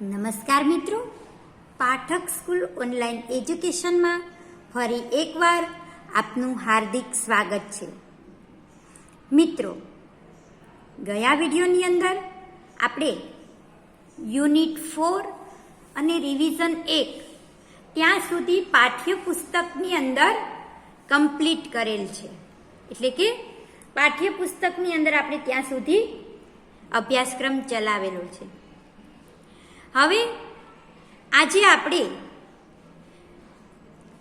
નમસ્કાર મિત્રો, Pathak school online એજ્યુકેશનમાં ફરી એકવાર આપનું હાર્દિક સ્વાગત છે. મિત્રો, ગયા વિડીયોની અંદર આપણે યુનિટ 4 અને રિવિઝન 1 ત્યાં સુધી પાઠ્યપુસ્તકની અંદર કમ્પ્લીટ કરેલ છે. એટલે કે પાઠ્યપુસ્તકની અંદર આપણે ત્યાં સુધી અભ્યાસક્રમ ચલાવેલો છે. હવે આજે આપણે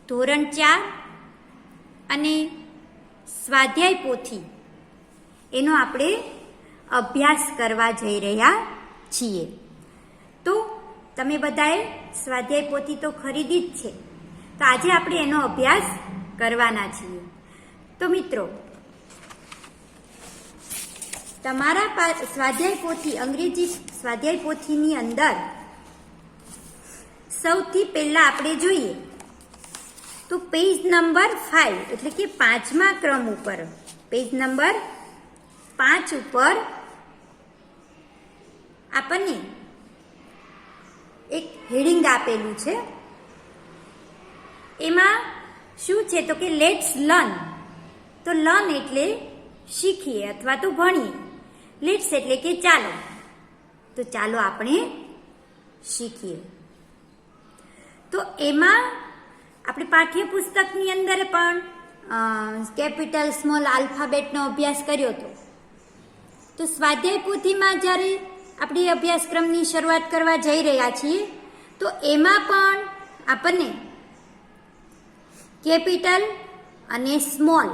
ધોરણ 4 અને સ્વાધ્યાય પોથી એનો આપણે અભ્યાસ કરવા જઈ રહ્યા છીએ. તો તમે બધાએ સ્વાધ્યાય પોથી તો ખરીદી જ છે, તો આજે આપણે એનો અભ્યાસ કરવાના છીએ. તો મિત્રો, તમારા સ્વાધ્યાય પોથી, અંગ્રેજી સ્વાધ્યાય પોથીની અંદર સૌથી પહેલા આપણે જોઈએ તો પેજ નંબર 5 એટલે કે 5મા ક્રમ ઉપર, પેજ નંબર 5 ઉપર આપણને એક હેડિંગ આપેલું છે. એમાં શું છે તો કે લેટ્સ લર્ન. તો લર્ન એટલે શીખીએ અથવા તો ભણીએ, લેટ્સ એટલે કે ચાલો. તો ચાલો આપણે શીખીએ. તો એમાં આપણે પાઠ્યપુસ્તકની અંદર પણ કેપિટલ સ્મોલ આલ્ફાબેટનો અભ્યાસ કર્યો હતો. તો સ્વાધ્યાય પોથીમાં જ્યારે આપણે અભ્યાસક્રમની શરૂઆત કરવા જઈ રહ્યા છીએ તો એમાં પણ આપણને કેપિટલ અને સ્મોલ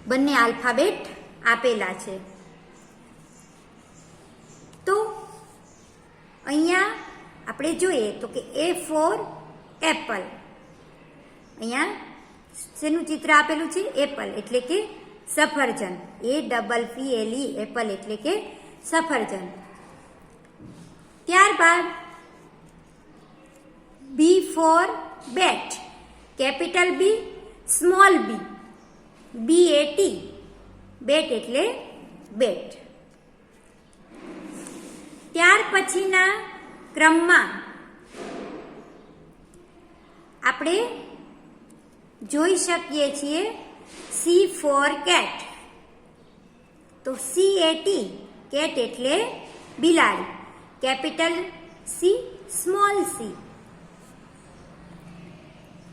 બંને આલ્ફાબેટ આપેલા છે. તો અહીંયા આપણે જોઈએ તો કે A ફોર એપલ. અહીંયા શેનું ચિત્ર આપેલું છે? એપલ એટલે કે સફરજન. APPLE એપલ એટલે કે સફરજન. ત્યારબાદ B for bat. Capital B, small b, BAT, bat એટલે બેટ. ત્યાર પછીના ક્રમમાં આપણે જોઈ શકીએ છીએ C ફોર કેટ. તો CAT, કેટ એટલે બિલાડી. Capital C, small c.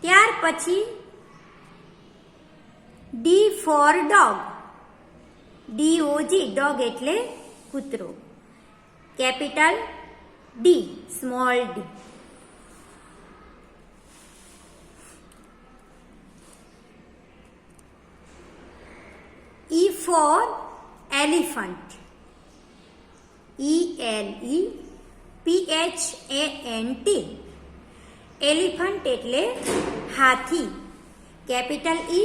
ત્યાર પછી D for dog. DOG, dog એટલે કૂતરો. Capital D, small d. E for elephant. ELEPHANT. Elephant એટલે હાથી. Capital E,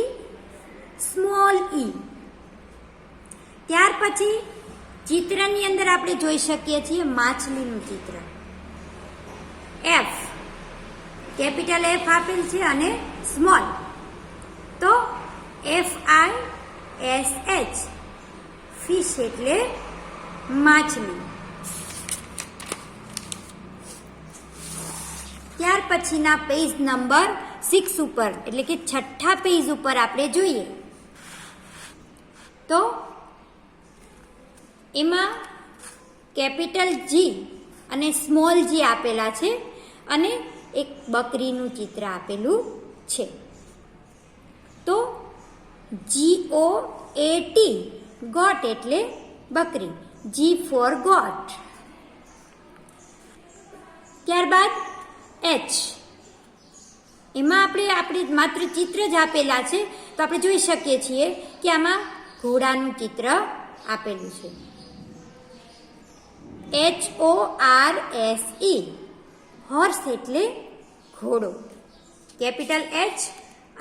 small e. ત્યાર પછી ચિત્રની અંદર આપણે જોઈ શકીએ છીએ માછલીનું ચિત્ર. F, કેપિટલ F આપેલ છે અને સ્મોલ. તો FISH, ફિશ એટલે માછલી. ત્યાર પછીના પેજ નંબર 6 ઉપર એટલે કે 6થા પેજ ઉપર આપણે જોઈએ તો એમાં કેપિટલ G અને સ્મોલ g આપેલા છે અને એક બકરીનું ચિત્ર આપેલું છે. તો GOAT, ગોટ એટલે બકરી. G four got. ત્યારબાદ H, એમાં આપણે માત્ર ચિત્ર જ આપેલા છે, તો આપણે જોઈ શકીએ છીએ કે આમાં ઘોડાનું ચિત્ર આપેલું છે. HORSE, હોર્સ એટલે ઘોડો. કેપિટલ H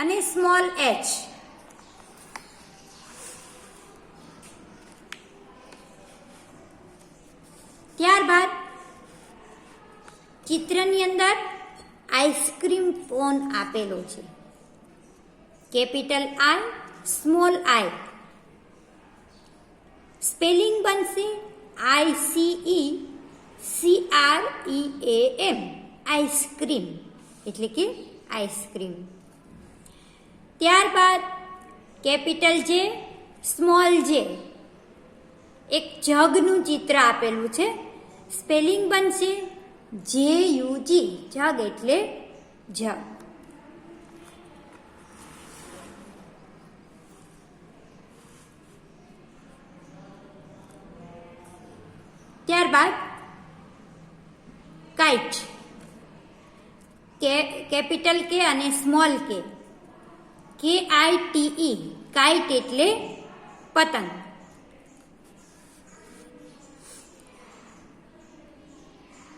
અને સ્મોલ h. ત્યારબાદ ચિત્રની અંદર આઈસ્ક્રીમ કોન આપેલો છે. Capital I, small i. Spelling બનશે ICECREAM SCREAM, આઈસ્ક્રીમ એટલે કે આઈસ્ક્રીમ. ત્યારબાદ કેપિટલ જે, સ્મોલ જે, એક જગનું ચિત્ર આપેલું છે. સ્પેલિંગ બનશે JUG, જગ એટલે જગ. ત્યારબાદ કાઇટ, કેપિટલ કે અને સ્મોલ કે, KITE, કાઇટ એટલે પતંગ.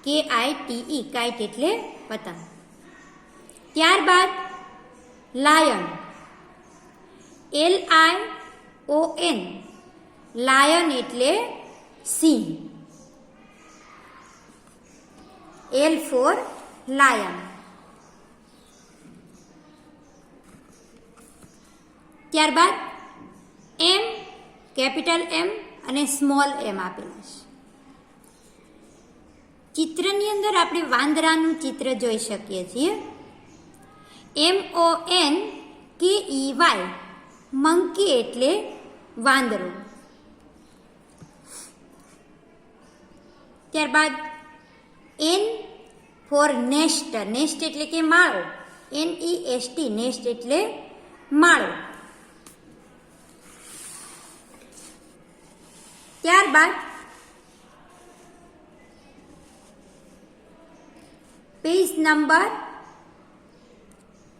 KITE, કાઇટ એટલે પતંગ. ત્યારબાદ લાયન, LION, લાયન એટલે સિંહ. L for lion. ત્યારબાદ M, કેપિટલ M અને સ્મોલ m આપેલા છે. ચિત્રની અંદર આપણે વાંદરાનું ચિત્ર જોઈ શકીએ છીએ. MONKEY, મંકી એટલે વાંદરો. ત્યારબાદ N ફોર નેસ્ટ, નેસ્ટ એટલે કે માળો. NEST, નેસ્ટ એટલે માળો. ત્યારબાદ પેજ નંબર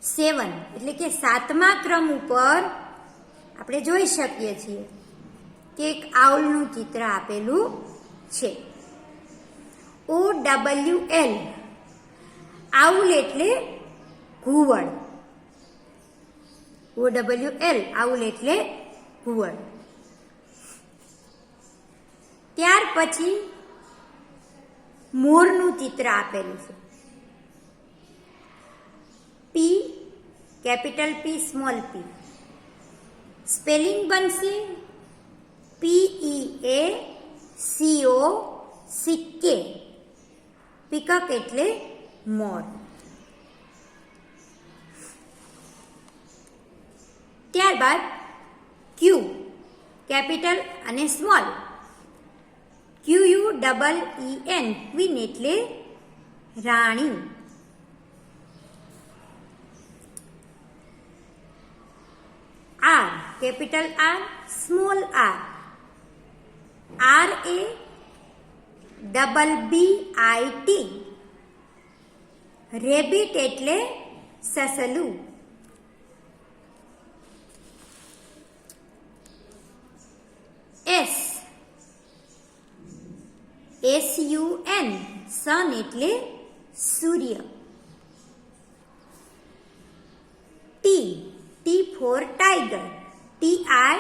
7 એટલે કે 7મા ક્રમ ઉપર આપણે જોઈ શકીએ છીએ કે એક આઉલનું ચિત્ર આપેલું છે. OWL, આઉલ એટલે ઘુવડ. OWL, આઉલ એટલે ઘુવડ. ત્યાર પછી મોરનું ચિત્ર આપેલું છે. P, capital P, small p. Spelling બનશે PEACOCK, પીકક એટલે મોર. ત્યારબાદ Q, કેપિટલ અને સ્મોલ. QUEEN, ક્વીન એટલે રાણી. R, capital R, small r. RABBIT, rabbit એટલે સસલું. SUN, સન એટલે સૂર્ય. T for tiger. TIGER,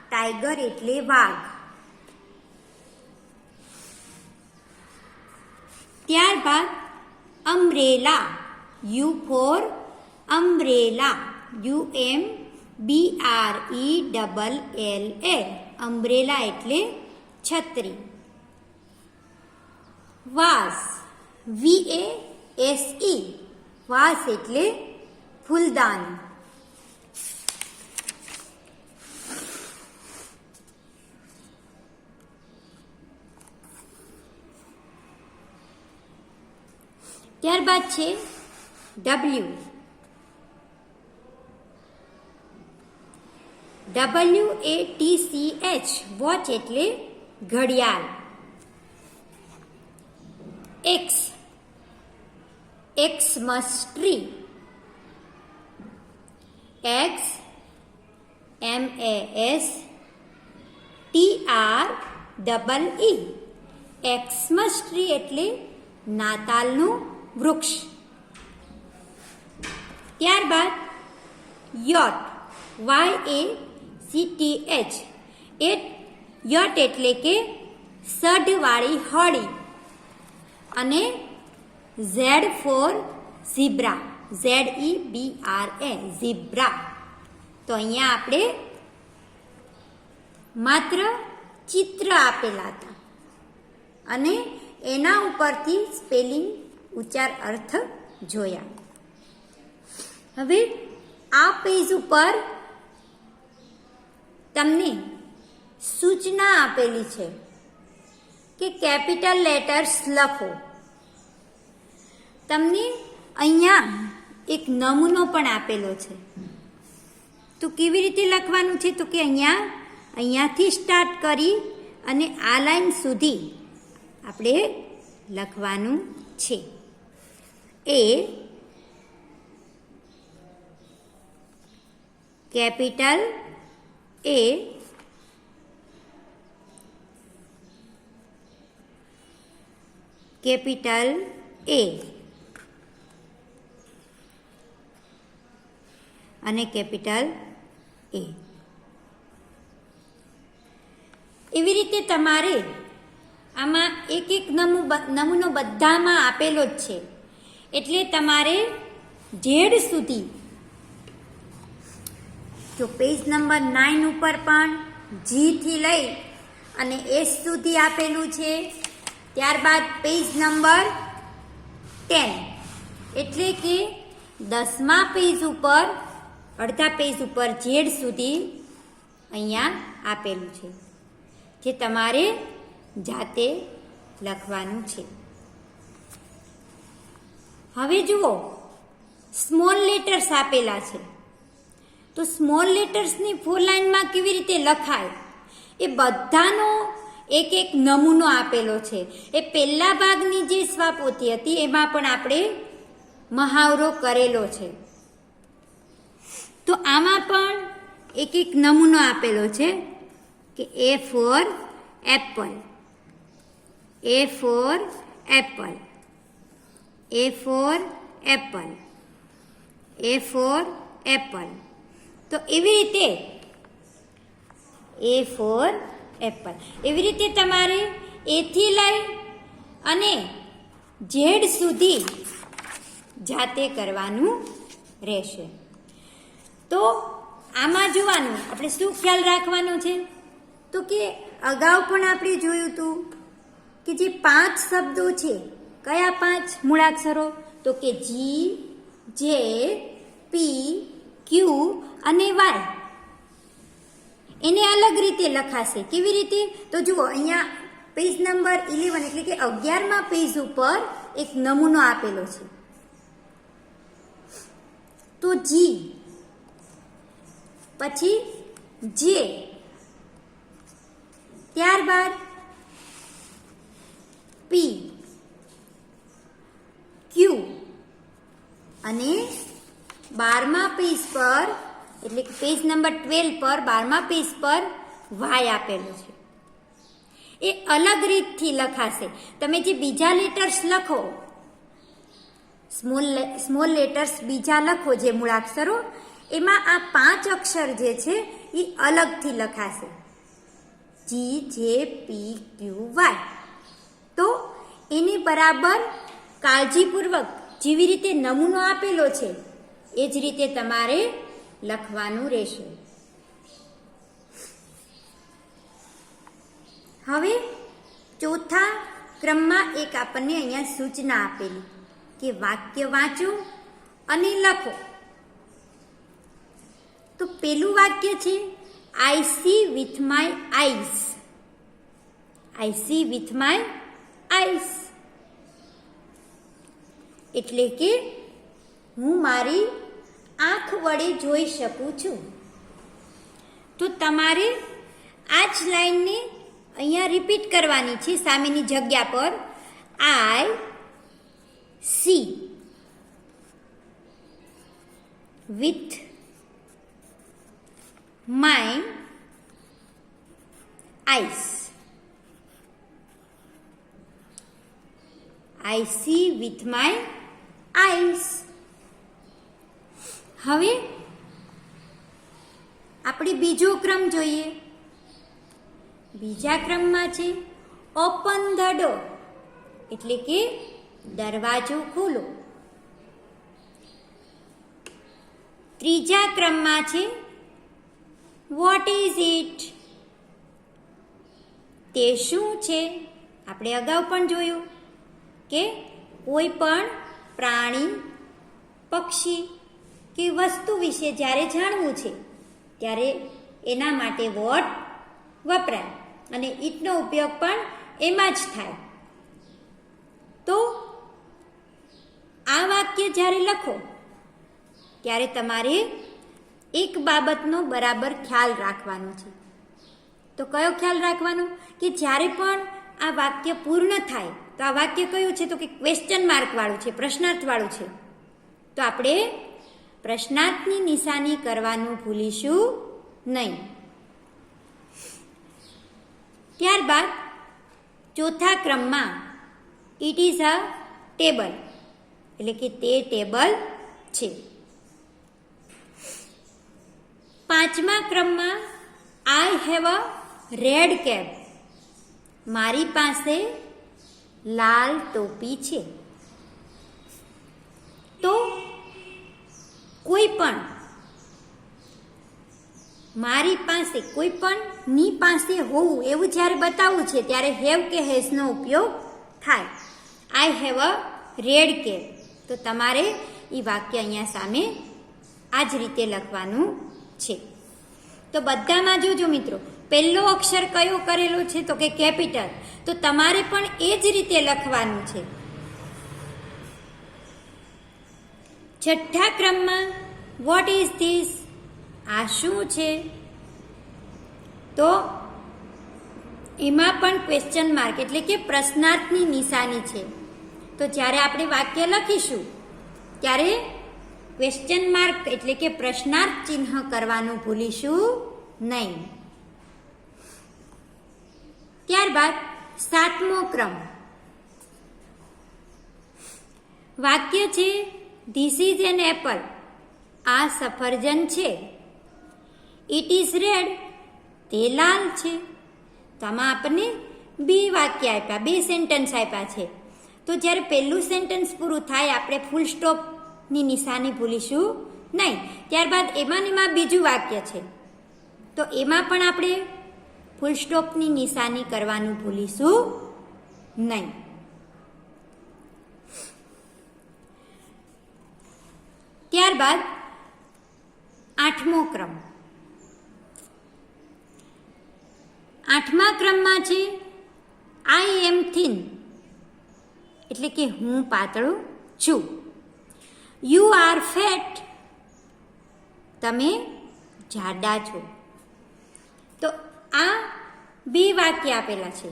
tiger એટલે વાઘ. ત્યારબાદ umbrella, U for umbrella. UMBRELLA, umbrella એટલે છત્રી. વાસ, VASE, વાસ એટલે ફૂલદાની. ત્યારબાદ છે WATCH, વોચ એટલે ઘડિયાળ. Xmas tree. XMASTREE, Xmas tree એટલે નાતાલનું વૃક્ષ. ત્યારબાદ યોટ, YACTH, યોટ એટલે કે સઢવાળી હોડી. અને Z for zebra, ZEBRA, zebra. તો અહીંયા આપણે માત્ર ચિત્ર આપેલા હતા અને એના ઉપરથી સ્પેલિંગ ઉચ્ચાર અર્થ જોયા. હવે આ પેજ ઉપર તમને સૂચના આપેલી છે કે કેપિટલ લેટર્સ લખો. તમને અહીંયા એક નમૂનો પણ આપેલો છે. તો કેવી રીતે લખવાનું છે? તો કે અહીંયાથી સ્ટાર્ટ કરી અને આ લાઈન સુધી આપણે લખવાનું છે. એ કેપિટલ એ કેપિટલ એ અને કેપિટલ એ. એવી રીતે તમારે આમાં એક નમૂનો બધામાં આપેલો જ છે. એટલે તમારે ઝેડ સુધી, તો પેજ નંબર 9 ઉપર પણ જી થી લઈ અને એસ સુધી આપેલું છે. ત્યારબાદ પેજ નંબર 10 એટલે કે 10મા પેજ ઉપર અડધા પેજ ઉપર ઝેડ સુધી અહીંયા આપેલું છે, જે તમારે જાતે લખવાનું છે. હવે જુઓ, સ્મોલ લેટર્સ આપેલા છે. તો સ્મોલ લેટર્સની 4 લાઈનમાં કેવી રીતે લખાય એ બધાનો એક એક નમૂનો આપેલો છે. એ પહેલા ભાગની જે સ્વાપોથી હતી એમાં પણ આપણે મહાવરો કરેલો છે. તો આમાં પણ એક એક નમૂનો આપેલો છે કે A for apple, A for apple, A for apple, A for apple. તો એવી રીતે એ ફોર એપલ, એવી રીતે તમારે એથી લઈ અને ઝેડ સુધી જાતે કરવાનું રહેશે. તો આમાં જોવાનું આપણે શું ખ્યાલ રાખવાનો છે? તો કે અગાઉ પણ આપણે જોયું હતું કે જે 5 શબ્દો છે, કયા 5 મૂળાક્ષરો? તો કે જી, જે, પી, ક્યુ અને વાય. એને અલગ રીતે લખાશે. કેવી રીતે? તો જુઓ, અહીંયા પેજ નંબર 11 એટલે કે 11મા પેજ ઉપર એક નમૂનો આપેલો છે. તો જી, પછી જે, ત્યારબાદ પી, ક્યુ અને 12મા પેજ પર એટલે કે પેજ નંબર 12 પર 12મા પેજ પર વાય આપેલું છે. એ અલગ રીતથી લખાશે. તમે જે બીજા લેટર્સ લખો, સ્મોલ લેટર્સ બીજા લખો જે મૂળાક્ષરો, એમાં આ 5 અક્ષર જે છે એ અલગથી લખાશે. જી, જે, પી, ક્યુ, વાય. તો એની બરાબર કાળજીપૂર્વક જેવી રીતે નમૂનો આપેલો છે એ જ રીતે તમારે લખવાનું રહેશે. હવે ચોથા ક્રમમાં એક આપણને અહીંયા સૂચના આપેલી કે વાક્ય વાંચો અને લખો. તો પેલું વાક્ય છે I see with my eyes. I see with my eyes એટલે કે હું મારી આંખ વડે જોઈ શકું છું. તો તમારે આ જ લાઈનને અહીંયા રિપીટ કરવાની છે સામેની જગ્યા પર. I see with my eyes. I see with my eyes. હવે આપણે બીજો ક્રમ જોઈએ. બીજા ક્રમમાં છે ઓપન ધ ડોર એટલે કે દરવાજો ખોલો. ત્રીજા ક્રમમાં છે વોટ ઇઝ ઇટ તે શું છે? આપણે અગાઉ પણ જોયું કે કોઈ પણ પ્રાણી, પક્ષી કે વસ્તુ વિશે જ્યારે જાણવું છે ત્યારે એના માટે વોટ વપરાય અને ઇટનો ઉપયોગ પણ એમાં જ થાય. તો આ વાક્ય જ્યારે લખો ત્યારે તમારે એક બાબતનો બરાબર ખ્યાલ રાખવાનો છે. તો કયો ખ્યાલ રાખવાનો? કે જ્યારે પણ આ વાક્ય પૂર્ણ થાય તો આ વાક્ય કયું છે? તો કે ક્વેશ્ચન માર્ક વાળું છે, પ્રશ્નાર્થ વાળું છે. તો આપણે પ્રશ્નાર્થની નિશાની કરવાનું ભૂલીશું નહીં. ત્યારબાદ ચોથા ક્રમમાં ઇટ ઇઝ અ ટેબલ, એટલે કે તે ટેબલ છે. પાંચમા ક્રમમાં I have a red cap, મારી પાસે લાલ ટોપી છે. તો કોઈ પણ મારી પાસે, કોઈ પણ ની પાસે હોવું એવું જ્યારે બતાવવું છે ત્યારે હેવ કે હેઝનો ઉપયોગ થાય. I have a red cap, તો તમારે એ વાક્ય અહીંયા સામે આ જ રીતે લખવાનું છે. તો બધામાં જોજો મિત્રો, પહેલો અક્ષર કયો કરેલો છે? તો કે કેપિટલ. તો તમારે પણ એ જ રીતે લખવાનું છે. છઠ્ઠા ક્રમમાં વોટ ઇઝ ધીસ, આ શું છે? તો એમાં પણ ક્વેશ્ચન માર્ક એટલે કે પ્રશ્નાર્થની નિશાની છે. તો જ્યારે આપણે વાક્ય લખીશું ત્યારે ક્વેશ્ચન માર્ક એટલે કે પ્રશ્નાર્થ ચિહ્ન કરવાનું ભૂલીશું નહીં. ત્યારબાદ સાતમો ક્રમ, વાક્ય છે ધીસ ઇઝ એન એપલ, આ સફરજન છે. ઇટ ઇઝ રેડ, તે લાલ છે. તો આમાં આપણને બે વાક્ય આપ્યા, બે સેન્ટેન્સ આપ્યા છે. તો જ્યારે પહેલું સેન્ટેન્સ પૂરું થાય આપણે ફૂલ સ્ટોપની નિશાની ભૂલીશું નહીં. ત્યારબાદ એમાં બીજું વાક્ય છે, તો એમાં પણ આપણે ફૂલ સ્ટોપની નિશાની કરવાનું ભૂલીશું નહીં. ત્યારબાદ આઠમો ક્રમ, આઠમા ક્રમમાં છે આઈ એમ થિન, એટલે કે હું પાતળું છું. યુ આર ફેટ, તમે જાડા છો. તો આ બે વાક્ય આપેલા છે.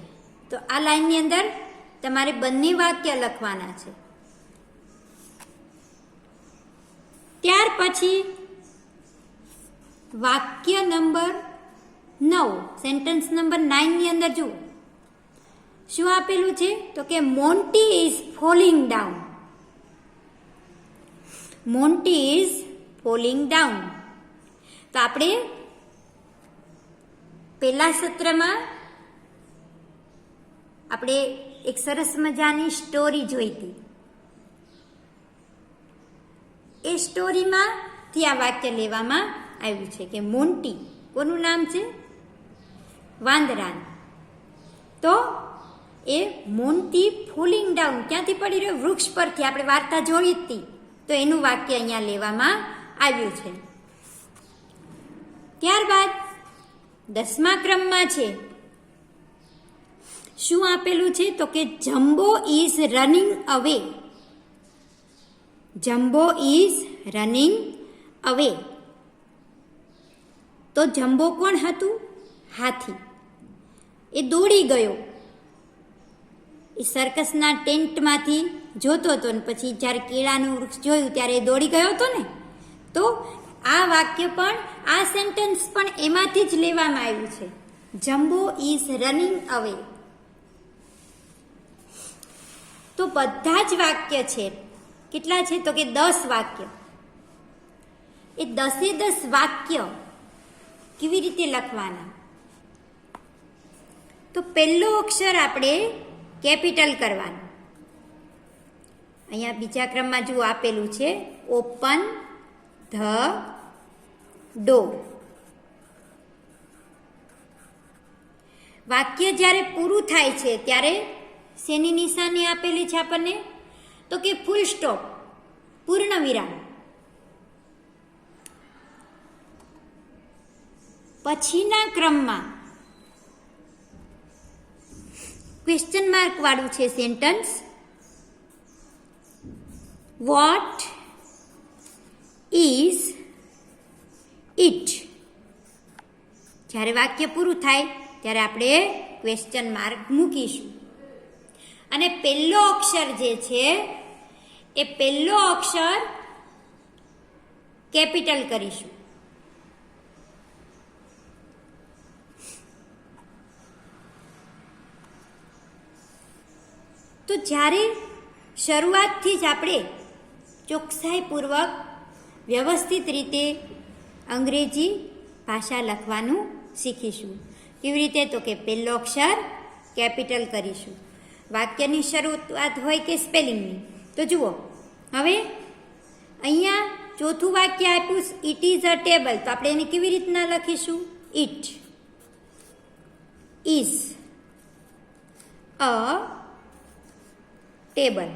તો આ લાઈનની અંદર તમારે બંને વાક્ય લખવાના છે. ત્યાર પછી વાક્ય નંબર 9, સેન્ટેન્સ નંબર 9 ની અંદર જુઓ શું આપેલું છે? તો કે Monty is falling down. Monty is falling down. તો આપણે પહેલા સત્રમાં આપણે એક સરસ મજાની સ્ટોરી જોઈ હતી. એ સ્ટોરીમાંથી આ વાક્ય લેવામાં આવ્યું છે કે મોન્ટી, કોનું નામ છે? વાંદરાનું. તો એ મોન્ટી ફોલિંગ ડાઉન ક્યાંથી પડી રહ્યો? વૃક્ષ પરથી. આપણે વાર્તા જોઈ હતી, તો એનું વાક્ય અહીંયા લેવામાં આવ્યું છે. ત્યારબાદ 10મા ક્રમમાં છે શું આપેલું છે? તો કે જમ્બો ઇઝ રનિંગ અવે. જમ્બો ઇઝ રનિંગ અવે. તો જમ્બો કોણ હતું? હાથી. એ દોડી ગયો. એ સર્કસના ટેન્ટમાંથી જોતો હતો ને પછી જ્યારે કેળાનું વૃક્ષ જોયું ત્યારે એ દોડી ગયો હતો ને. તો આ વાક્ય પણ, આ સેન્ટેન્સ પણ એમાંથી જ લેવામાં આવ્યું છે. જમ્બો ઇઝ રનિંગ અવે. તો બધા જ વાક્ય છે. કેટલા છે? તો કે 10 વાક્ય. એ 10 વાક્ય કેવી રીતે લખવાના? તો પહેલો અક્ષર આપણે કેપિટલ કરવાનું. અહીંયા બીજા ક્રમમાં જુઓ આપેલું છે ઓપન ધ ડોર. વાક્ય જ્યારે પૂરું થાય છે ત્યારે શેની નિશાની આપેલી છે આપણને? તો કે ફૂલ સ્ટોપ, પૂર્ણ વિરામ. પછીના ક્રમમાં ક્વેશ્ચન માર્ક વાળું છે સેન્ટન્સ. What is it? જ્યારે વાક્ય પૂરું થાય ત્યારે આપણે ક્વેશ્ચન માર્ક મૂકીશું અને પહેલો અક્ષર જે છે એ પહેલો અક્ષર કેપિટલ કરીશું. તો જ્યારે શરૂઆતથી જ આપણે ચોકસાઈપૂર્વક વ્યવસ્થિત રીતે અંગ્રેજી ભાષા લખવાનું શીખીશું. કેવી રીતે? તો કે પહેલો અક્ષર કેપિટલ કરીશું. વાક્યની શરૂઆત હોય કે સ્પેલિંગની. તો જુઓ, હવે અહીંયા ચોથું વાક્ય આપ્યું, ઇટ ઇઝ અ ટેબલ. તો આપણે એને કેવી રીતના લખીશું? It is a table.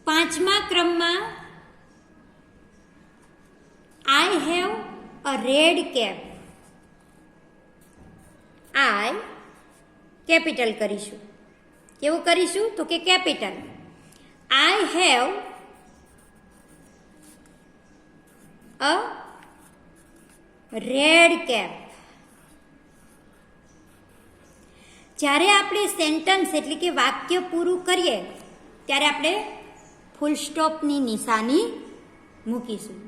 પાંચમા ક્રમમાં I have a red cap. I capital કરીશું. કેવું કરીશું? તો કે capital. I have a red cap. જ્યારે આપણે સેન્ટન્સ એટલે કે વાક્ય પૂરું કરીએ ત્યારે આપણે ફૂલ સ્ટોપની નિશાની મૂકીશું.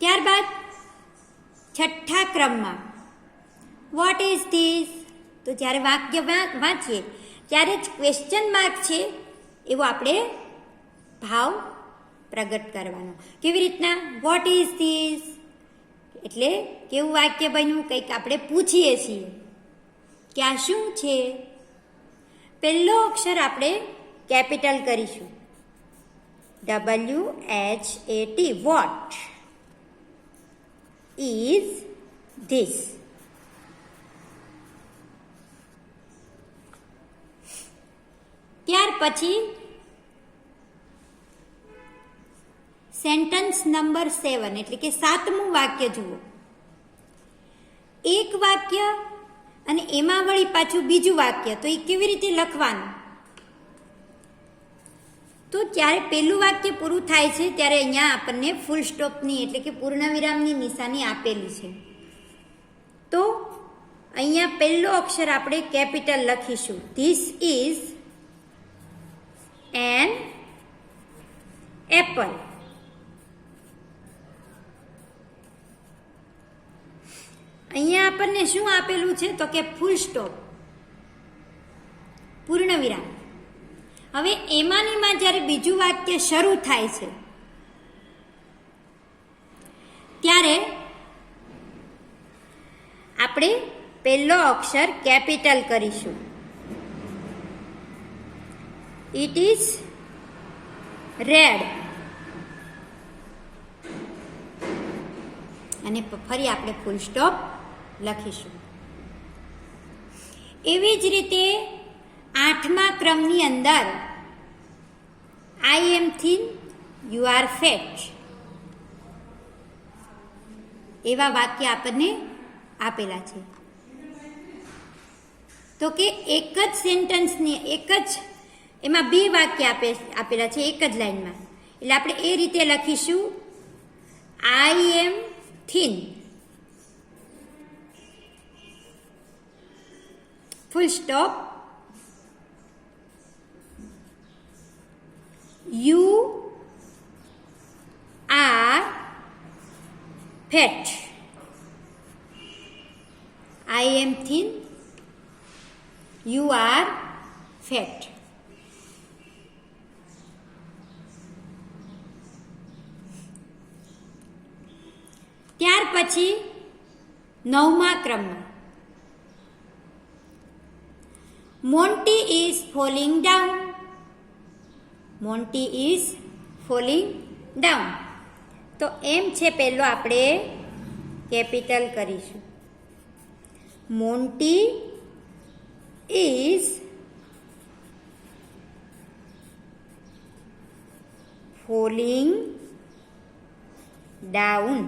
ત્યારબાદ છઠ્ઠા ક્રમમાં વોટ ઇઝ ધીસ? તો જ્યારે વાક્ય વાંચીએ ત્યારે જ ક્વેશ્ચન માર્ક છે એવો આપણે ભાવ પ્રગટ કરવાનો. કેવી રીતના? વોટ ઇઝ ધીસ એટલે કેવું વાક્ય બન્યું? કંઈક આપણે પૂછીએ છીએ કે આ શું છે. પહેલો અક્ષર આપણે કેપિટલ કરીશું, WHAT. What is this? ત્યાર પછી સેન્ટન્સ નંબર 7 એટલે કે 7મું વાક્ય જુઓ. એક વાક્ય અને એમાં વળી પાછું બીજું વાક્ય. તો એ કેવી રીતે લખવાનું? તો જ્યારે પહેલું વાક્ય પૂરું થાય છે ત્યારે અહીંયા આપણને ફૂલ સ્ટોપની એટલે કે પૂર્ણ વિરામની નિશાની આપેલી છે. તો અહીંયા પહેલો અક્ષર આપણે કેપિટલ લખીશું. This is an apple. અહીંયા આપણને શું આપેલું છે? તો કે ફૂલ સ્ટોપ, પૂર્ણ વિરામ. હવે એમાંનીમાં જ્યારે બીજું વાક્ય શરૂ થાય છે ત્યારે આપણે પહેલો અક્ષર કેપિટલ કરીશું. It is red. અને ફરી આપણે ફૂલ સ્ટોપ લખીશું. એવી જ રીતે 8મા ક્રમની અંદર આઈ am thin, you are fat એવા વાક્ય આપણને આપેલા છે. તો કે એક જ સેન્ટન્સની એમાં 2 વાક્ય આપેલા છે એક જ લાઈનમાં. એટલે આપણે એ રીતે લખીશું, I am thin, full stop, you are fat. I am thin, you are fat. ત્યાર પછી 9મા ક્રમમાં Monty is falling down. Monty is falling down. તો એમ છે પહેલો આપણે કેપિટલ કરીશું. Monty is falling down.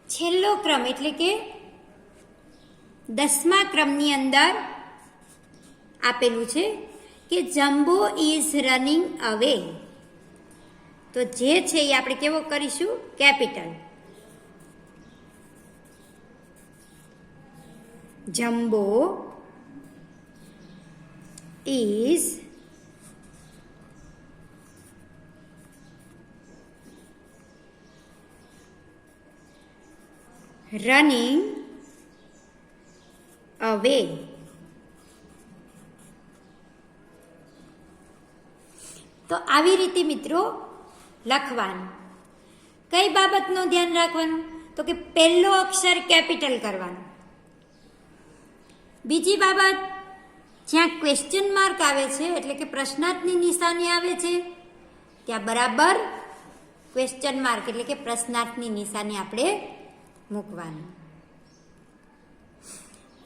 છેલ્લો ક્રમ એટલે કે 10મા ક્રમની અંદર આપેલું છે કે જમ્બો ઇઝ રનિંગ અવે. તો જે છે એ આપણે કેવો કરીશું? Capital. Jumbo is running away. તો આવી રીતે મિત્રો લખવાનું. કઈ બાબતનું ધ્યાન રાખવાનું? તો કે પહેલો અક્ષર કેપિટલ કરવાનો. બીજી બાબત, જ્યાં ક્વેશ્ચન માર્ક આવે છે એટલે કે પ્રશ્નાર્થની નિશાની આવે છે ત્યાં બરાબર ક્વેશ્ચન માર્ક એટલે કે પ્રશ્નાર્થની નિશાની આપણે મૂકવાનું.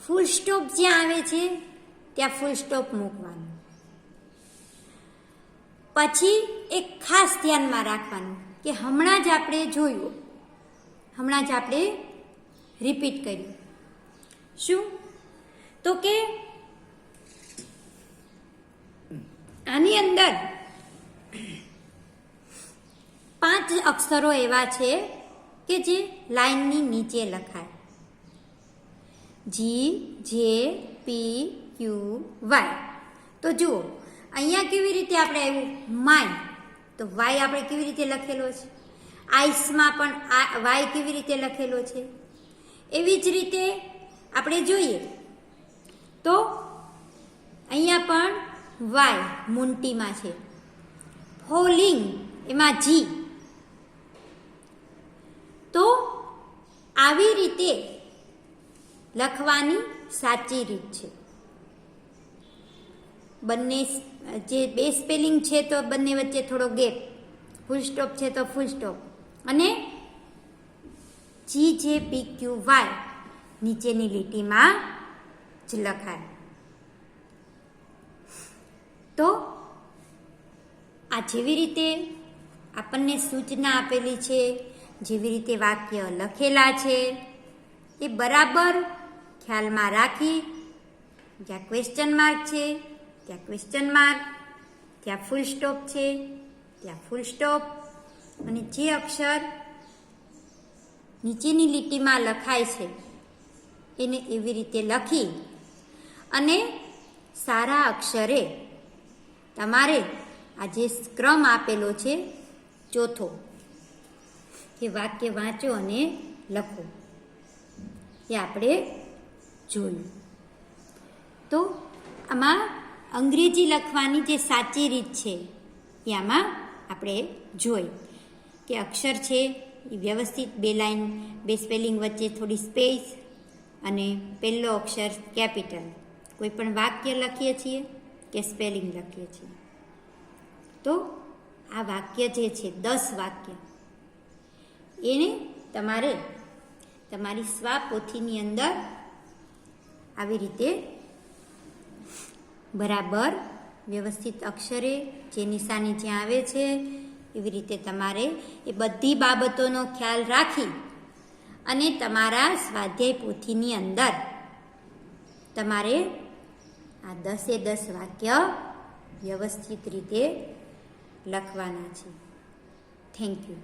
ફૂલ સ્ટોપ જ્યાં આવે છે ત્યાં ફૂલ સ્ટોપ મૂકવાનું. પછી એક ખાસ ધ્યાનમાં રાખવાનું કે હમણાં જ આપણે જોયું, હમણાં જ આપણે રિપીટ કર્યું. શું? તો કે આની અંદર 5 અક્ષરો એવા છે કે જે લાઈનની નીચે લખાય. જી, જે, પી, ક્યુ, વાય. તો જુઓ અહીંયા કેવી રીતે આપણે આવ્યું? માય. તો વાય આપણે કેવી રીતે લખેલો છે? આઈસમાં પણ વાય કેવી રીતે લખેલો છે? એવી જ રીતે આપણે જોઈએ તો અહીંયા પણ વાય મોન્ટીમાં છે. ફોલિંગ એમાં જી. તો આવી રીતે લખવાની સાચી રીત છે. બંને જે બે સ્પેલિંગ છે તો બંને વચ્ચે થોડો ગેપ, ફૂલ સ્ટોપ છે તો ફૂલ સ્ટોપ, અને જી, જે, પી, ક્યુ, વાય નીચેની લીટીમાં જ લખાય. તો આ જેવી રીતે આપણને સૂચના આપેલી છે, જેવી રીતે વાક્ય લખેલા છે એ બરાબર ખ્યાલમાં રાખી, જ્યાં ક્વેશ્ચન માર્ક છે ત્યાં ક્વેશ્ચન માર્ક, ત્યાં ફૂલ સ્ટોપ છે ત્યાં ફૂલ સ્ટોપ, અને જે અક્ષર નીચેની લીટીમાં લખાય છે એને એવી રીતે લખી અને સારા અક્ષરે તમારે આ જે ક્રમ આપેલો છે ચોથો, કે વાક્ય વાંચો અને લખો, એ આપણે જોયું. તો આમાં અંગ્રેજી લખવાની જે સાચી રીત છે એ આમાં આપણે જોઈ કે અક્ષર છે એ વ્યવસ્થિત બે લાઈન, બે સ્પેલિંગ વચ્ચે થોડી સ્પેસ, અને પહેલો અક્ષર કેપિટલ. કોઈ પણ વાક્ય લખીએ છીએ કે સ્પેલિંગ લખીએ છીએ તો આ વાક્ય જે છે 10 વાક્ય એને તમારે તમારી સ્વાપોથીની અંદર આવી રીતે બરાબર વ્યવસ્થિત અક્ષરે જે નિશાની જ્યાં આવે છે એવી રીતે તમારે એ બધી બાબતોનો ખ્યાલ રાખી અને તમારા સ્વાધ્યાય પોથીની અંદર તમારે આ 10 વાક્ય વ્યવસ્થિત રીતે લખવાના છે. Thank you.